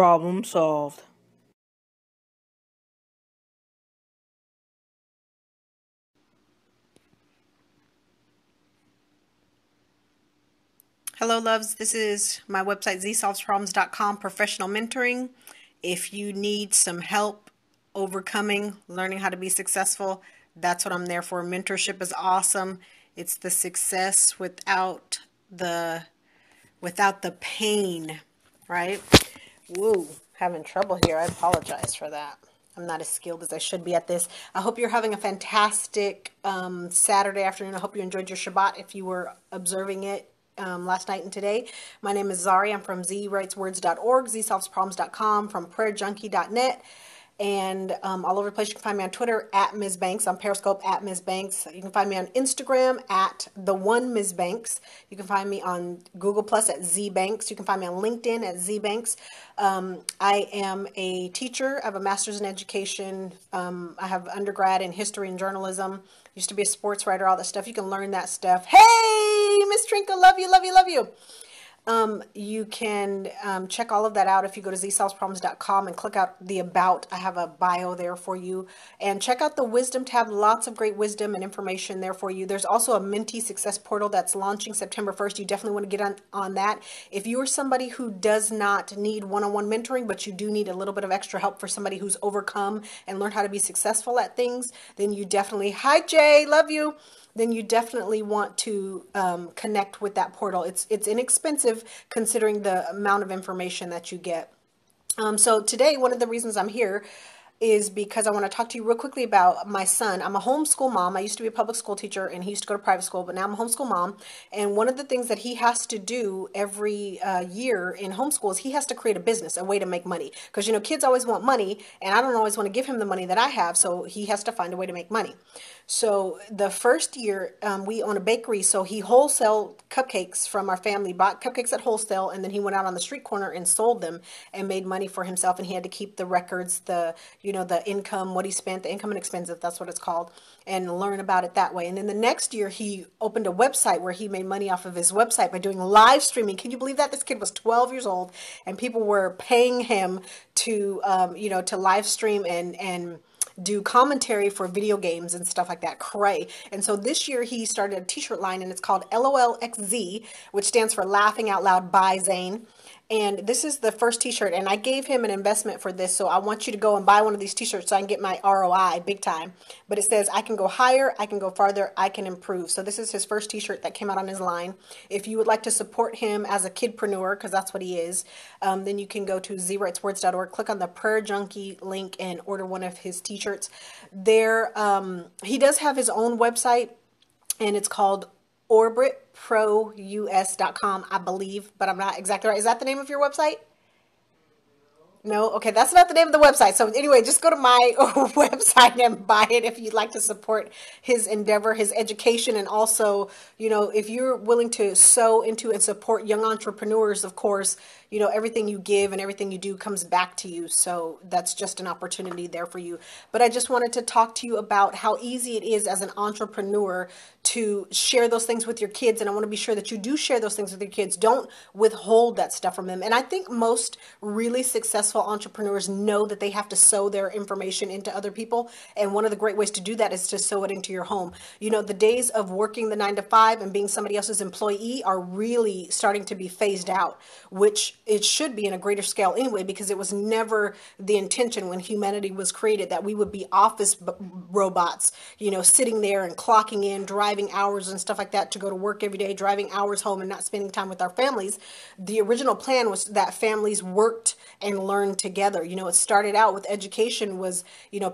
Problem solved. Hello, loves. This is my website, zsolvesproblems.com, professional mentoring. If you need some help overcoming, learning how to be successful, that's what I'm there for. Mentorship is awesome. It's the success without the pain, right? Woo, having trouble here. I apologize for that. I'm not as skilled as I should be at this. I hope you're having a fantastic Saturday afternoon. I hope you enjoyed your Shabbat if you were observing it last night and today. My name is Zari. I'm from zwriteswords.org, zsolvesproblems.com, from prayerjunkie.net, and all over the place. You can find me on Twitter at Ms. Banks, on Periscope at Ms. Banks. You can find me on Instagram at the one Ms. Banks. You can find me on Google Plus at Z Banks. You can find me on LinkedIn at Z Banks. I am a teacher. I have a master's in education. I have undergrad in history and journalism. Used to be a sports writer, all that stuff. You can learn that stuff. Hey, Miss Trinka, love you, love you, love you. You can check all of that out if you go to zsolvesproblems.com and click out the About. I have a bio there for you. And check out the Wisdom tab. Lots of great wisdom and information there for you. There's also a Mentee Success Portal that's launching September 1st. You definitely want to get on that. If you are somebody who does not need one-on-one mentoring, but you do need a little bit of extra help for somebody who's overcome and learned how to be successful at things, then you definitely, hi Jay, love you. Then you definitely want to connect with that portal. It's inexpensive considering the amount of information that you get. So today, one of the reasons I'm here is because I want to talk to you real quickly about my son. I'm a homeschool mom. I used to be a public school teacher and he used to go to private school, but now I'm a homeschool mom. And one of the things that he has to do every year in homeschool is he has to create a business, a way to make money. Because, you know, kids always want money and I don't always want to give him the money that I have. So he has to find a way to make money. So the first year we own a bakery. So he wholesale cupcakes from our family, bought cupcakes at wholesale, and then he went out on the street corner and sold them and made money for himself. And he had to keep the records, the income, what he spent, the income and expenses, that's what it's called, and learn about it that way. And then the next year he opened a website where he made money off of his website by doing live streaming. Can you believe that? This kid was 12 years old and people were paying him to, to live stream and do commentary for video games and stuff like that. Cray. And so this year he started a t-shirt line and it's called LOLXZ, which stands for Laughing Out Loud by Zane. And this is the first t-shirt and I gave him an investment for this. So I want you to go and buy one of these t-shirts so I can get my ROI big time. But it says, I can go higher, I can go farther, I can improve. So this is his first t-shirt that came out on his line. If you would like to support him as a kidpreneur, because that's what he is, then you can go to zwriteswords.org, click on the Prayer Junkie link and order one of his t-shirts. There, he does have his own website and it's called orbitprous.com, I believe, but I'm not exactly right. Is that the name of your website? No? Okay, that's not the name of the website. So anyway, just go to my website and buy it if you'd like to support his endeavor, his education, and also, if you're willing to sow into and support young entrepreneurs, of course, everything you give and everything you do comes back to you. So that's just an opportunity there for you. But I just wanted to talk to you about how easy it is as an entrepreneur to share those things with your kids. And I want to be sure that you do share those things with your kids. Don't withhold that stuff from them. And I think most really successful entrepreneurs know that they have to sow their information into other people. And one of the great ways to do that is to sow it into your home. The days of working the 9 to 5 and being somebody else's employee are really starting to be phased out, which it should be in a greater scale anyway, because it was never the intention when humanity was created that we would be office robots, sitting there and clocking in, driving hours and stuff like that to go to work every day, driving hours home and not spending time with our families. The original plan was that families worked and learned together. It started out with education was,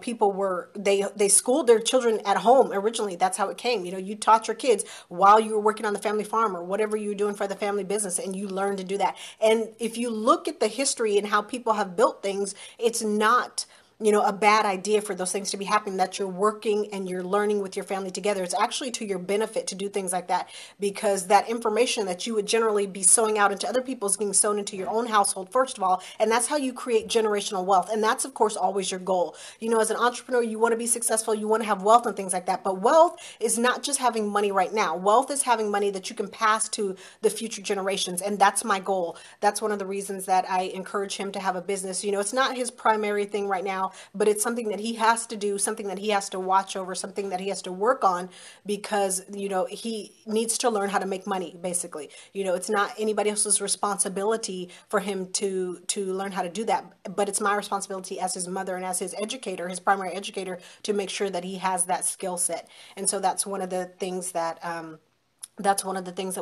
people were, they schooled their children at home originally. That's how it came. You taught your kids while you were working on the family farm or whatever you were doing for the family business, and you learned to do that. And if you look at the history and how people have built things, it's not a bad idea for those things to be happening, that you're working and you're learning with your family together. It's actually to your benefit to do things like that, because that information that you would generally be sowing out into other people is being sown into your own household, first of all. And that's how you create generational wealth. And that's, of course, always your goal. As an entrepreneur, you want to be successful, you want to have wealth and things like that. But wealth is not just having money right now. Wealth is having money that you can pass to the future generations. And that's my goal. That's one of the reasons that I encourage him to have a business. It's not his primary thing right now, but it's something that he has to do, something that he has to watch over, something that he has to work on, because, he needs to learn how to make money, basically. It's not anybody else's responsibility for him to learn how to do that, but it's my responsibility as his mother and as his educator, his primary educator, to make sure that he has that skill set. And so that's one of the things that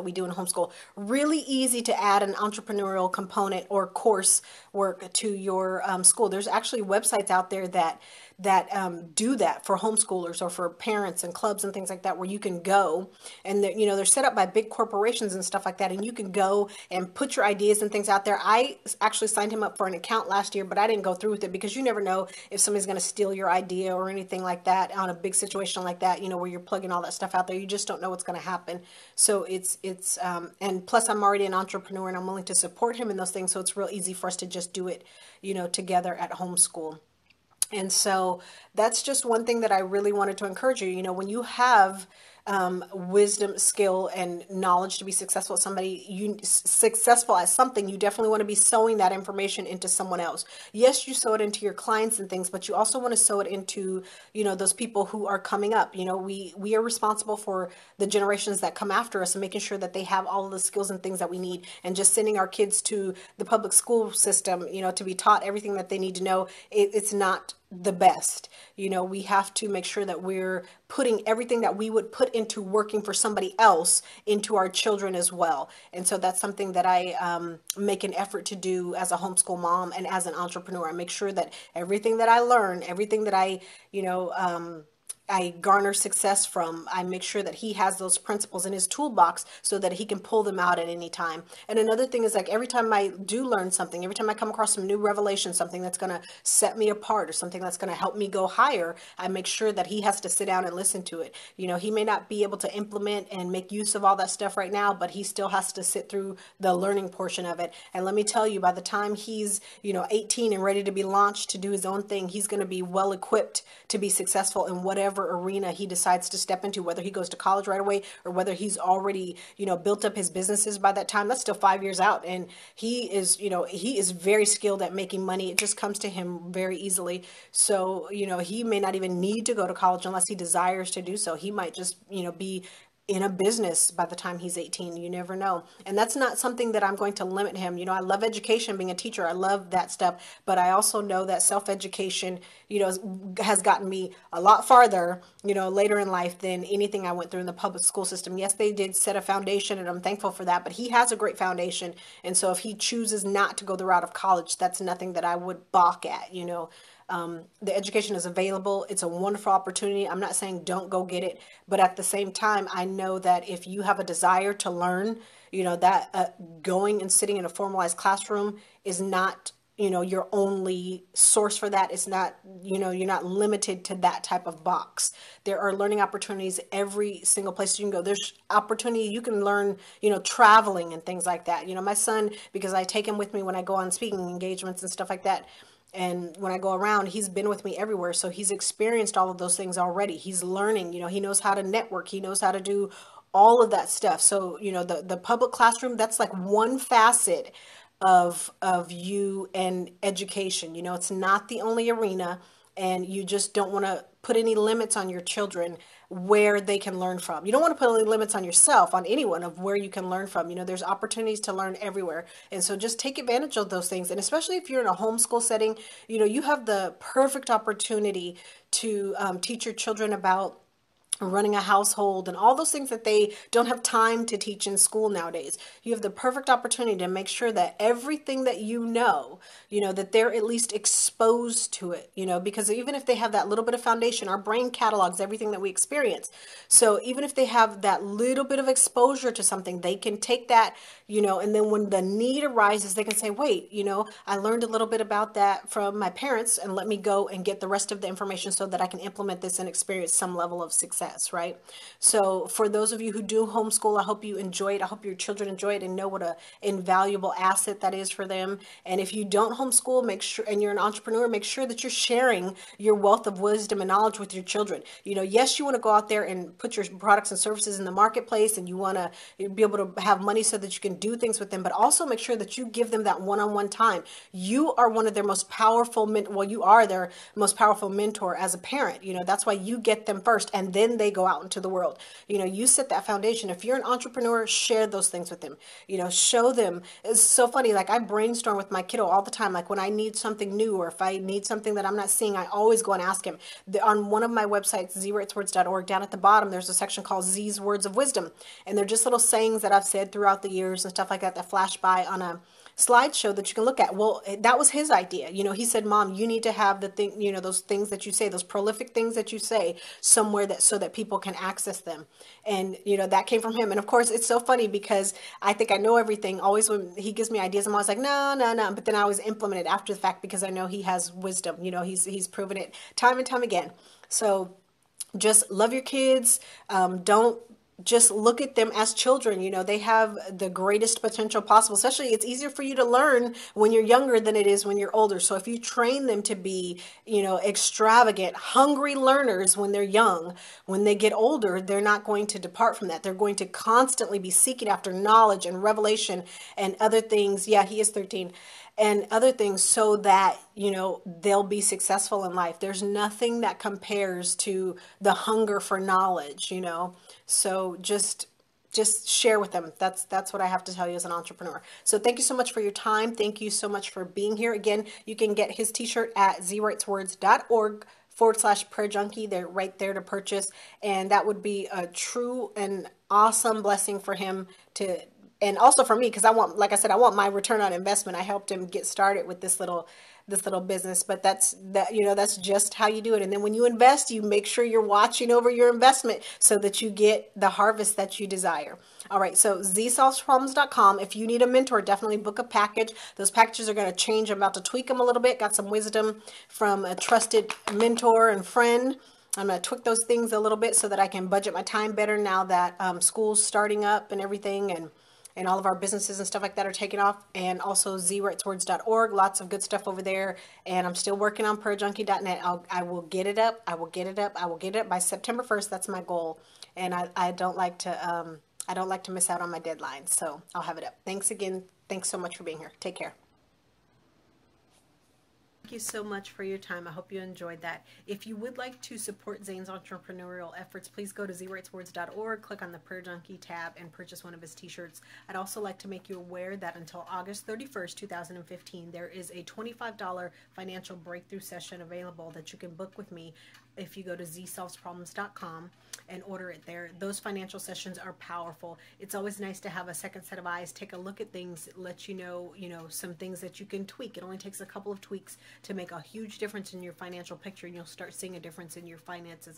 we do in homeschool. Really easy to add an entrepreneurial component or course work to your school. There's actually websites out there that do that for homeschoolers or for parents and clubs and things like that, where you can go and they're set up by big corporations and stuff like that, and you can go and put your ideas and things out there. I actually signed him up for an account last year, but I didn't go through with it, because you never know if somebody's going to steal your idea or anything like that on a big situation like that, where you're plugging all that stuff out there. You just don't know what's going to happen. So and plus I'm already an entrepreneur and I'm willing to support him in those things. So it's real easy for us to just do it, together at homeschool. And so that's just one thing that I really wanted to encourage you. When you have wisdom, skill, and knowledge to be successful at successful at something, you definitely want to be sowing that information into someone else. Yes, you sow it into your clients and things, but you also want to sow it into, those people who are coming up. We are responsible for the generations that come after us and making sure that they have all of the skills and things that we need. And just sending our kids to the public school system, to be taught everything that they need to know, it's not the best. We have to make sure that we're putting everything that we would put into working for somebody else into our children as well. And so that's something that I make an effort to do as a homeschool mom and as an entrepreneur. I make sure that everything that I learn, everything that I garner success from, I make sure that he has those principles in his toolbox so that he can pull them out at any time. And another thing is, like, every time I do learn something, every time I come across some new revelation, something that's going to set me apart or something that's going to help me go higher, I make sure that he has to sit down and listen to it. He may not be able to implement and make use of all that stuff right now, but he still has to sit through the learning portion of it. And let me tell you, by the time he's, 18 and ready to be launched to do his own thing, he's going to be well equipped to be successful in whatever arena he decides to step into, whether he goes to college right away or whether he's already, built up his businesses by that time. That's still 5 years out. And he is very skilled at making money. It just comes to him very easily. So, he may not even need to go to college unless he desires to do so. He might just, be in a business by the time he's 18. You never know. And that's not something that I'm going to limit him. I love education, being a teacher. I love that stuff. But I also know that self-education, has gotten me a lot farther, later in life than anything I went through in the public school system. Yes, they did set a foundation and I'm thankful for that, but he has a great foundation. And so if he chooses not to go the route of college, that's nothing that I would balk at. The education is available. It's a wonderful opportunity. I'm not saying don't go get it, but at the same time, I know that if you have a desire to learn, that going and sitting in a formalized classroom is not, your only source for that. It's not, you're not limited to that type of box. There are learning opportunities every single place you can go. There's opportunity. You can learn, traveling and things like that. My son, because I take him with me when I go on speaking engagements and stuff like that. And when I go around, he's been with me everywhere. So he's experienced all of those things already. He's learning, he knows how to network. He knows how to do all of that stuff. So, the public classroom, that's like one facet of you and education. It's not the only arena, and you just don't want to put any limits on your children where they can learn from. You don't want to put any limits on yourself, on anyone, of where you can learn from. There's opportunities to learn everywhere. And so just take advantage of those things. And especially if you're in a homeschool setting, you have the perfect opportunity to teach your children about running a household, and all those things that they don't have time to teach in school nowadays. You have the perfect opportunity to make sure that everything that you know, that they're at least exposed to it, you know, because even if they have that little bit of foundation, our brain catalogs everything that we experience. So even if they have that little bit of exposure to something, they can take that, you know, and then when the need arises, they can say, wait, you know, I learned a little bit about that from my parents, and let me go and get the rest of the information so that I can implement this and experience some level of success, right? So for those of you who do homeschool, I hope you enjoy it. I hope your children enjoy it and know what a invaluable asset that is for them. And if you don't homeschool, make sure, and you're an entrepreneur, make sure that you're sharing your wealth of wisdom and knowledge with your children. You know, yes, you want to go out there and put your products and services in the marketplace, and you want to be able to have money so that you can do things with them, but also make sure that you give them that one-on-one time. You are one of their most powerful well, you are their most powerful mentor as a parent. You know, that's why you get them first, and then they go out into the world. You know, you set that foundation. If you're an entrepreneur, share those things with them. You know, show them. It's so funny. Like, I brainstorm with my kiddo all the time. Like, when I need something new, or if I need something that I'm not seeing, I always go and ask him. On one of my websites, zrightswords.org, down at the bottom, there's a section called Z's Words of Wisdom. And they're just little sayings that I've said throughout the years and stuff like that flash by on a slideshow that you can look at. Well, that was his idea. You know, he said, Mom, you need to have the thing, you know, those things that you say, those prolific things that you say somewhere, that so that people can access them. And, you know, that came from him. And of course, it's so funny because I think I know everything. Always when he gives me ideas, I'm always like, no, no, no. But then I always implement it after the fact because I know he has wisdom. You know, he's proven it time and time again. So just love your kids. Don't just look at them as children. You know, they have the greatest potential possible. Especially, it's easier for you to learn when you're younger than it is when you're older. So if you train them to be, you know, extravagant, hungry learners when they're young, when they get older, they're not going to depart from that. They're going to constantly be seeking after knowledge and revelation and other things. Yeah, he is 13. And other things, so that, you know, they'll be successful in life. There's nothing that compares to the hunger for knowledge, you know. So just share with them. That's what I have to tell you as an entrepreneur. So thank you so much for your time. Thank you so much for being here. Again, you can get his t-shirt at zwrightswords.org/prayer junkie. They're right there to purchase. And that would be a true and awesome blessing for him to, and also for me, because I want, like I said, I want my return on investment. I helped him get started with this little business, but you know, that's just how you do it. And then when you invest, you make sure you're watching over your investment so that you get the harvest that you desire. All right, so zsolvesproblems.com. If you need a mentor, definitely book a package. Those packages are going to change. I'm about to tweak them a little bit. Got some wisdom from a trusted mentor and friend. I'm going to tweak those things a little bit so that I can budget my time better now that school's starting up and everything, and all of our businesses and stuff like that are taking off. And also zwrightswords.org, lots of good stuff over there. And I'm still working on prayerjunkie.net. I will get it up. I will get it up. I will get it up by September 1st. That's my goal. And I don't like to miss out on my deadline. So I'll have it up. Thanks again. Thanks so much for being here. Take care. Thank you so much for your time. I hope you enjoyed that. If you would like to support Zane's entrepreneurial efforts, please go to zwrightswords.org, click on the Prayer Junkie tab, and purchase one of his t-shirts. I'd also like to make you aware that until August 31st, 2015, there is a $25 financial breakthrough session available that you can book with me if you go to zsolvesproblems.com and order it there. Those financial sessions are powerful. It's always nice to have a second set of eyes, take a look at things, let you know, some things that you can tweak. It only takes a couple of tweaks to make a huge difference in your financial picture, and you'll start seeing a difference in your finances.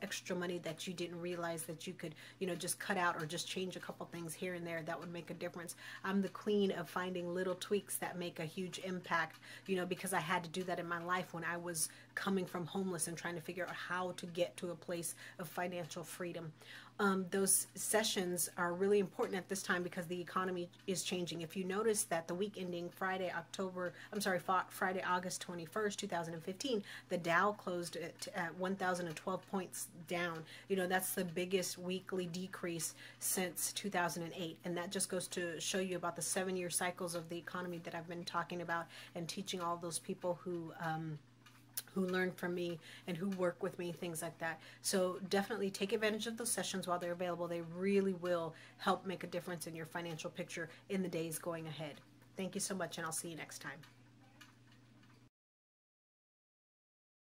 Extra money that you didn't realize that you could, just cut out or just change a couple things here and there that would make a difference. I'm the queen of finding little tweaks that make a huge impact, because I had to do that in my life when I was coming from homeless and trying to figure out how to get to a place of financial freedom. Those sessions are really important at this time because the economy is changing. If you notice that the week ending Friday, August 21st, 2015, the Dow closed at 1,012 points down. That's the biggest weekly decrease since 2008. And that just goes to show you about the 7-year cycles of the economy that I've been talking about and teaching all those people who learn from me and who work with me, things like that. So definitely take advantage of those sessions while they're available. They really will help make a difference in your financial picture in the days going ahead. Thank you so much, and I'll see you next time.